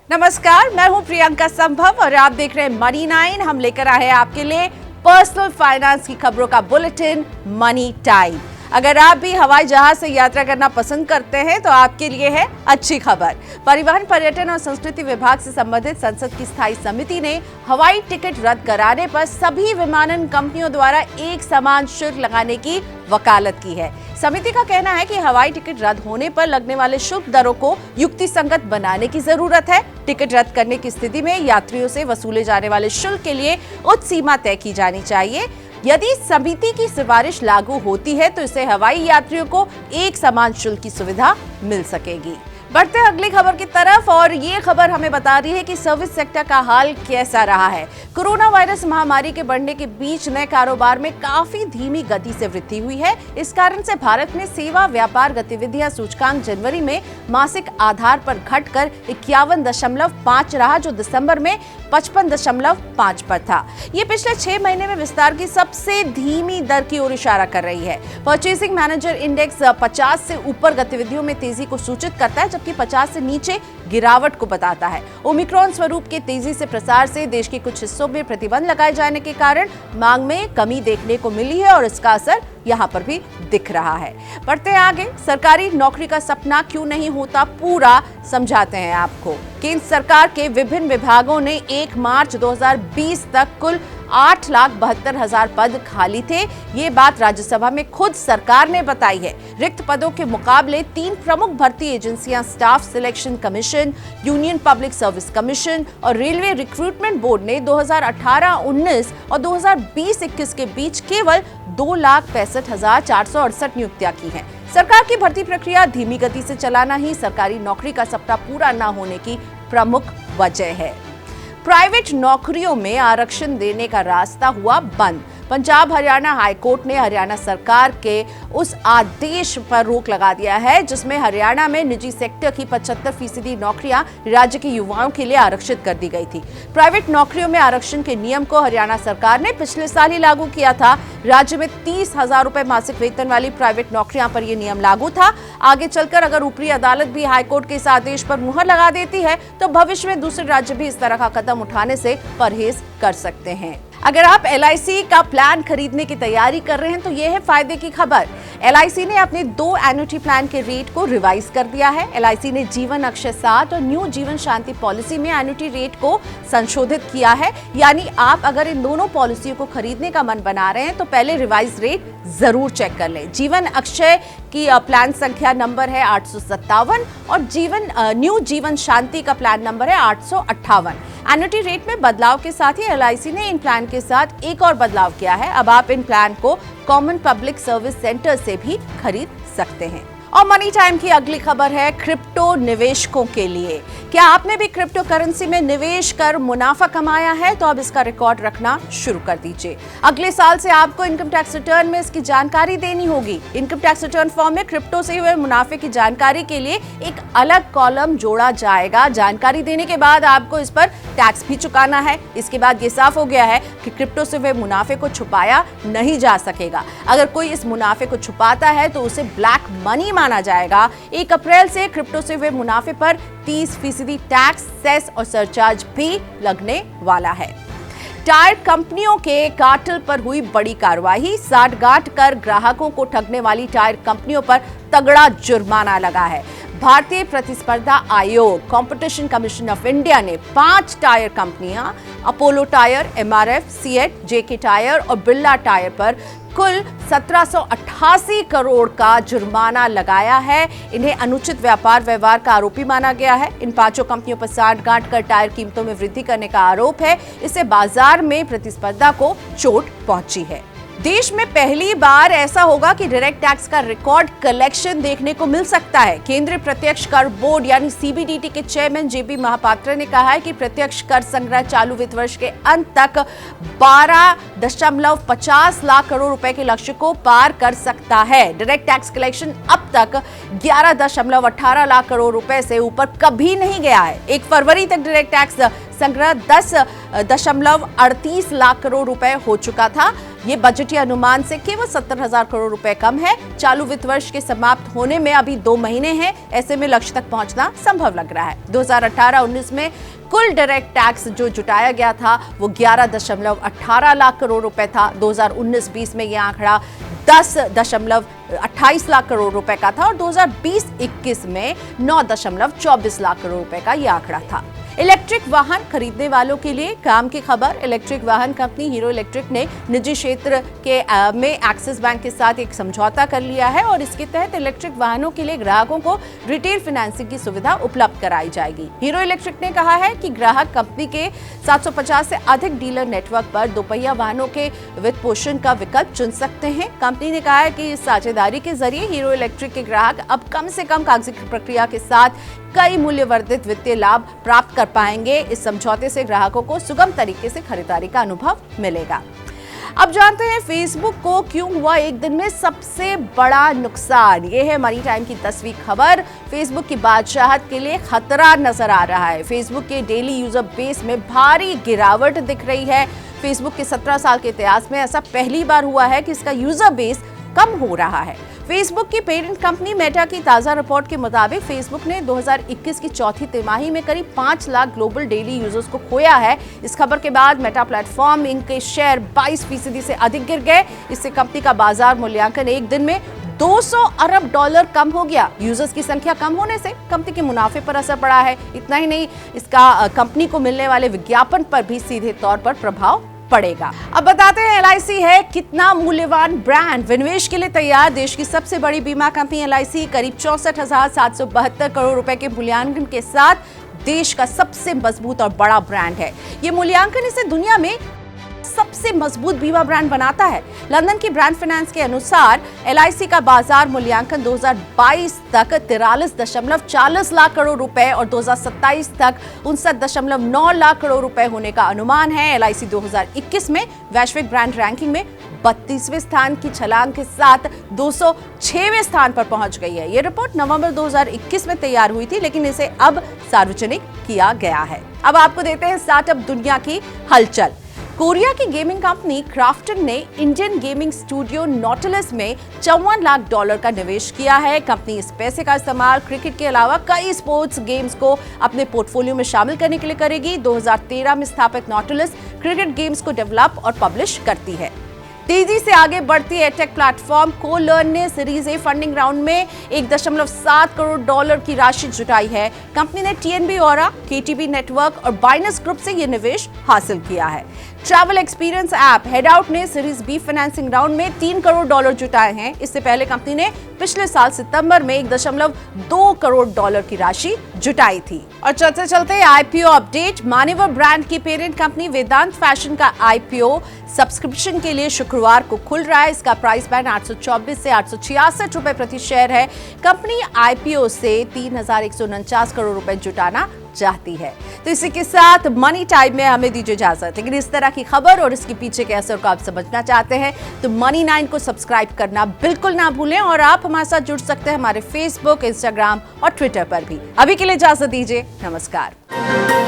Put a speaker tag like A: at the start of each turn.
A: नमस्कार, मैं हूं प्रियंका संभव और आप देख रहे हैं मनी 9। हम लेकर आए हैं आपके लिए पर्सनल फाइनेंस की खबरों का बुलेटिन मनी टाइम। अगर आप भी हवाई जहाज से यात्रा करना पसंद करते हैं तो आपके लिए है अच्छी खबर। परिवहन, पर्यटन और संस्कृति विभाग से संबंधित संसद की स्थायी समिति ने हवाई टिकट रद्द कराने पर सभी विमानन कंपनियों द्वारा एक समान शुल्क लगाने की वकालत की है। समिति का कहना है कि हवाई टिकट रद्द होने पर लगने वाले शुल्क दरों को युक्तिसंगत बनाने की जरूरत है। टिकट रद्द करने की स्थिति में यात्रियों से वसूले जाने वाले शुल्क के लिए उच्च सीमा तय की जानी चाहिए। यदि समिति की सिफारिश लागू होती है तो इससे हवाई यात्रियों को एक समान शुल्क की सुविधा मिल सकेगी। बढ़ते हैं अगली खबर की तरफ और ये खबर हमें बता रही है कि सर्विस सेक्टर का हाल कैसा रहा है। कोरोना वायरस महामारी के बढ़ने के बीच नए कारोबार में काफी धीमी गति से वृद्धि हुई है। इस कारण से भारत में सेवा व्यापार गतिविधियां सूचकांक जनवरी में मासिक आधार पर घटकर 51.5 रहा, जो दिसंबर में 55.5 पर था। ये पिछले 6 महीने में विस्तार की सबसे धीमी दर की ओर इशारा कर रही है। परचेसिंग मैनेजर इंडेक्स 50 से ऊपर गतिविधियों में तेजी को सूचित करता है, जबकि 50 से नीचे गिरावट को बताता है। ओमिक्रॉन स्वरूप के तेजी से प्रसार से देश के कुछ हिस्सों में प्रतिबंध लगाए जाने के कारण मांग में कमी देखने को मिली है और इसका असर यहाँ पर भी दिख रहा है। बढ़ते हैं आगे। सरकारी नौकरी का सपना क्यों नहीं होता पूरा, समझाते हैं आपको। केंद्र सरकार के विभिन्न विभागों ने 1 मार्च 2020 तक कुल 8,72,000 पद खाली थे। ये बात राज्यसभा में खुद सरकार ने बताई है। रिक्त पदों के मुकाबले 3 प्रमुख भर्ती एजेंसियां staff selection commission, union public service commission और रेलवे रिक्रूटमेंट बोर्ड ने 2018-19 और 2020-21 के बीच केवल 2,65,468 नियुक्तियां की हैं। सरकार की भर्ती प्रक्रिया धीमी गति से चलाना ही सरकारी नौकरी का सपना पूरा न होने की प्रमुख वजह है। प्राइवेट नौकरियों में आरक्षण देने का रास्ता हुआ बंद। पंजाब हरियाणा हाईकोर्ट ने हरियाणा सरकार के उस आदेश पर रोक लगा दिया है जिसमें हरियाणा में निजी सेक्टर की 75% नौकरियां राज्य के युवाओं के लिए आरक्षित कर दी गई थी। प्राइवेट नौकरियों में आरक्षण के नियम को हरियाणा सरकार ने पिछले साल ही लागू किया था। राज्य में 30,000 रुपए मासिक वेतन वाली प्राइवेट नौकरियां पर यह नियम लागू था। आगे चलकर अगर ऊपरी अदालत भी हाईकोर्ट के इस आदेश पर मुहर लगा देती है तो भविष्य में दूसरे राज्य भी इस तरह का कदम उठाने से परहेज कर सकते हैं। अगर आप LIC का प्लान खरीदने की तैयारी कर रहे हैं तो यह है फायदे की खबर। LIC ने अपने 2 एन्युटी प्लान के रेट को रिवाइज कर दिया है। LIC ने जीवन अक्षय 7 और न्यू जीवन शांति पॉलिसी में एन्युटी रेट को संशोधित किया है। यानी आप अगर इन दोनों पॉलिसियों को खरीदने का मन बना रहे हैं तो पहले रिवाइज रेट जरूर चेक कर लें। जीवन अक्षय की प्लान संख्या नंबर है 857 और न्यू जीवन शांति का प्लान नंबर है 858। एन्युटी रेट में बदलाव के साथ ही LIC ने इन प्लान के साथ एक और बदलाव किया है। अब आप इन प्लान को कॉमन पब्लिक सर्विस सेंटर से भी खरीद सकते हैं। और मनी टाइम की अगली खबर है क्रिप्टो निवेशकों के लिए। क्या आपने भी क्रिप्टो करेंसी में निवेश कर मुनाफा कमाया है तो अब इसका रिकॉर्ड रखना शुरू कर दीजिए। अगले साल से आपको इनकम टैक्स रिटर्न में इसकी जानकारी देनी होगी। इनकम टैक्स रिटर्न फॉर्म में क्रिप्टो से हुए मुनाफे की जानकारी के लिए एक अलग कॉलम जोड़ा जाएगा। जानकारी देने के बाद आपको इस पर टैक्स भी चुकाना है। इसके बाद ये साफ हो गया है कि क्रिप्टो से हुए मुनाफे को छुपाया नहीं जा सकेगा। अगर कोई इस मुनाफे को छुपाता है तो उसे ब्लैक मनी माना जाएगा। 1 अप्रैल से क्रिप्टो से हुए मुनाफे पर 30% टैक्स, सेस और सरचार्ज भी लगने वाला है। टायर कंपनियों के कार्टेल पर हुई बड़ी कार्रवाई। साठगांठ कर ग्राहकों को ठगने वाली टायर कंपनियों पर तगड़ा जुर्माना लगा है। भारतीय प्रतिस्पर्धा आयोग कंपटीशन कमीशन ऑफ इंडिया ने 5 टायर कंपनियां Apollo tyre, MRF, CEAT, JK tyre और बिरला टायर पर कुल 1788 करोड़ का जुर्माना लगाया है। इन्हें अनुचित व्यापार व्यवहार का आरोपी माना गया है। इन 5 कंपनियों पर साठगांठ कर टायर कीमतों में वृद्धि करने का आरोप है। इससे बाजार में प्रतिस्पर्धा को चोट पहुंची है। देश में पहली बार ऐसा होगा कि डायरेक्ट टैक्स का रिकॉर्ड कलेक्शन देखने को मिल सकता है। केंद्रीय प्रत्यक्ष कर बोर्ड यानी CBDT के चेयरमैन JB महापात्रा ने कहा है कि प्रत्यक्ष कर संग्रह चालू वित्त वर्ष के अंत तक 12.50 लाख करोड़ रुपए के लक्ष्य को पार कर सकता है। डायरेक्ट टैक्स कलेक्शन अब तक 11.18 लाख करोड़ रुपए से ऊपर कभी नहीं गया है। 1 फरवरी तक डायरेक्ट टैक्स संग्रह 10.38 लाख करोड़ रुपए हो चुका था। ये बजटीय अनुमान से केवल 70,000 करोड़ रुपए कम है। चालू वित्त वर्ष के समाप्त होने में अभी 2 महीने हैं, ऐसे में लक्ष्य तक पहुंचना संभव लग रहा है। 2018-19 में कुल डायरेक्ट टैक्स जो जुटाया गया था वो 11.18 लाख करोड़ रुपए था। 2019-20 में यह आंकड़ा 10.28 लाख करोड़ रुपए का था और 2020-21 में 9.24 लाख करोड़ रुपए का यह आंकड़ा था। इलेक्ट्रिक वाहन खरीदने वालों के लिए काम की खबर। इलेक्ट्रिक वाहन कंपनी हीरो इलेक्ट्रिक ने निजी क्षेत्र के में एक्सिस बैंक के साथ एक समझौता कर लिया है और इसके तहत इलेक्ट्रिक वाहनों के लिए ग्राहकों को रिटेल फाइनेंसिंग की सुविधा उपलब्ध कराई जाएगी। हीरो इलेक्ट्रिक ने कहा है कि ग्राहक कंपनी के 750 से अधिक डीलर नेटवर्क पर दोपहिया वाहनों के वित्त पोषण का विकल्प चुन सकते हैं। कंपनी ने कहा है कि इस साझेदारी के जरिए हीरो इलेक्ट्रिक के ग्राहक अब कम से कम कागजी प्रक्रिया के साथ कई मूल्यवर्धित वित्तीय लाभ प्राप्त कर पाएंगे। इस समझौते से ग्राहकों को सुगम तरीके से खरीदारी का अनुभव मिलेगा। अब जानते हैं फेसबुक को क्यों हुआ एक दिन में सबसे बड़ा नुकसान। ये है मनी टाइम की 10वीं खबर। फेसबुक की बादशाहत के लिए खतरा नजर आ रहा है। फेसबुक के डेली यूजर बेस में भारी गिरावट दिख रही है। फेसबुक के 17 साल के इतिहास में ऐसा पहली बार हुआ है कि इसका यूजर बेस कम हो रहा है। फेसबुक की पेरेंट कंपनी मेटा की ताजा रिपोर्ट के मुताबिक फेसबुक ने 2021 की चौथी तिमाही में करीब 5 लाख ग्लोबल डेली यूजर्स को खोया है। इस खबर के बाद मेटा प्लेटफॉर्म इंक के शेयर 22% से अधिक गिर गए। इससे कंपनी का बाजार मूल्यांकन एक दिन में $200 अरब कम हो गया। यूजर्स की संख्या कम होने से कंपनी के मुनाफे पर असर पड़ा है। इतना ही नहीं, इसका कंपनी को मिलने वाले विज्ञापन पर भी सीधे तौर पर प्रभाव पड़ेगा। अब बताते हैं LIC है कितना मूल्यवान ब्रांड। विनिवेश के लिए तैयार देश की सबसे बड़ी बीमा कंपनी LIC करीब 64,772 करोड़ रुपए के मूल्यांकन के साथ देश का सबसे मजबूत और बड़ा ब्रांड है। ये मूल्यांकन इसे दुनिया में सबसे मजबूत बीमा ब्रांड बनाता है। लंदन की ब्रांड फाइनेंस के अनुसार LIC का बाजार मूल्यांकन 2022 तक 43.40 लाख करोड़ रुपए और 2027 तक 59.9 लाख करोड़ रुपए होने का अनुमान है। LIC 2021 में वैश्विक ब्रांड रैंकिंग में 32वें स्थान की छलांग के साथ 206वें स्थान पर पहुंच गई है। यह रिपोर्ट नवंबर 2021 में तैयार हुई थी, लेकिन इसे अब सार्वजनिक किया गया है। अब आपको देते हैं स्टार्टअप दुनिया की हलचल। कोरिया की गेमिंग कंपनी क्राफ्टन ने इंडियन गेमिंग स्टूडियो नॉटिलस में $54 लाख का निवेश किया है। कंपनी इस पैसे का इस्तेमाल क्रिकेट के अलावा कई स्पोर्ट्स गेम्स को अपने पोर्टफोलियो में शामिल करने के लिए करेगी। 2013 में स्थापित नॉटिलस क्रिकेट गेम्स को डेवलप और पब्लिश करती है। तेजी से आगे बढ़ती एडटेक प्लेटफॉर्म कोलर्न ने सीरीज ए फंडिंग राउंड में $1.7 करोड़ की राशि जुटाई है। कंपनी ने TNB औरा, KTB नेटवर्क और बाइनस ग्रुप से यह निवेश हासिल किया है। ट्रैवल एक्सपीरियंस ऐप हेडआउट ने सीरीज बी फाइनेंसिंग राउंड में $3 करोड़ जुटाए हैं। इससे पहले कंपनी ने पिछले साल सितंबर में $1.2 करोड़ की राशि जुटाई थी। और चलते चलते IPO अपडेट। मान्यवर ब्रांड की पेरेंट कंपनी वेदांत फैशन का IPO सब्सक्रिप्शन के लिए शुक्रवार को खुल रहा है। इसका प्राइस बैंड 824 से 866 रुपए प्रति शेयर है। कंपनी IPO से 3,149 करोड़ रुपए जुटाना चाहती है। तो इसी के साथ मनी टाइम में हमें दीजिए इजाजत। लेकिन इस तरह की खबर और इसके पीछे के असर को आप समझना चाहते हैं तो मनी 9 को सब्सक्राइब करना बिल्कुल ना भूलें और आप हमारे साथ जुड़ सकते हैं हमारे फेसबुक, इंस्टाग्राम और ट्विटर पर भी। अभी के लिए इजाजत दीजिए। नमस्कार।